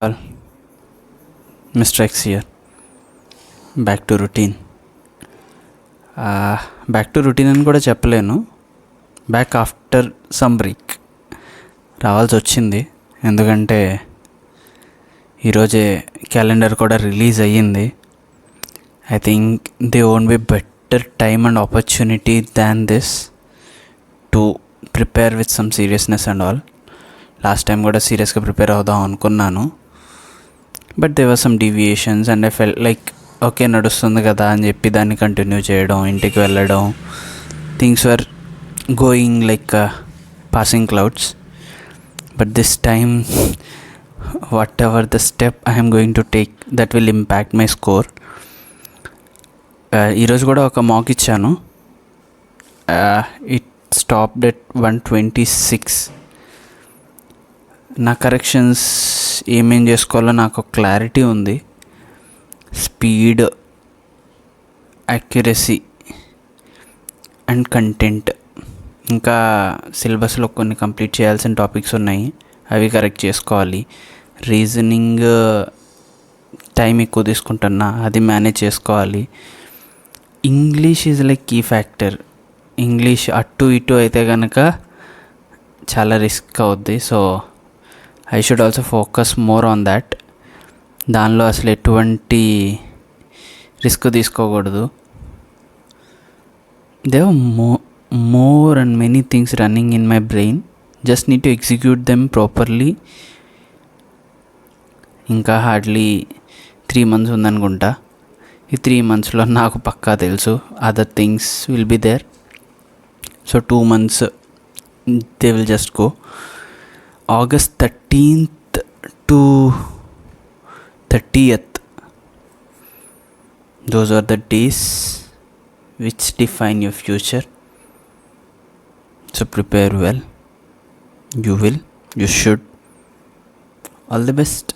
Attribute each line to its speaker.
Speaker 1: Well, Mr. X here. Back to routine. Back to routine అని కూడా చెప్పలేను. Back after some break రావాల్సి వచ్చింది. ఎందుకంటే ఈరోజే క్యాలెండర్ కూడా రిలీజ్ అయ్యింది. I think they won't be better time and opportunity than this to prepare with some seriousness and all. Last time కూడా సీరియస్గా ప్రిపేర్ అవుదాం అనుకున్నాను, but they were some deviations and I fell like okay నడుస్తుంది కదా అని చెప్పి దాన్ని continue చేయడం, ఇంటికి వెళ్ళడం, things were going like passing clouds. But this time whatever the step I am going to take that will impact my score. ఈరోజు కూడా ఒక మాక్ ఇచ్చాను. It stopped at 126. నా కరెక్షన్స్ ఏమేం చేసుకోవాలో నాకు క్లారిటీ ఉంది. స్పీడ్, యాక్యురసీ అండ్ కంటెంట్, ఇంకా సిలబస్లో కొన్ని కంప్లీట్ చేయాల్సిన టాపిక్స్ ఉన్నాయి, అవి కరెక్ట్ చేసుకోవాలి. రీజనింగ్ టైం ఎక్కువ తీసుకుంటున్నా, అది మేనేజ్ చేసుకోవాలి. English is like key factor. English అటు ఇటు అయితే కనుక చాలా రిస్క్ అవుద్ది. So I should also focus more on that. దానిలో అసలు ఎటువంటి రిస్క్ తీసుకోకూడదు. There more and many things running in my brain, just need to execute them properly. ఇంకా హార్డ్లీ 3 months ఉందనుకుంటా. ఈ 3 monthsలో నాకు పక్కా తెలుసు other things will be there. So 2 months they will just go. August 13th to 30th, those are the days which define your future. So prepare well. You will, you should. All the best.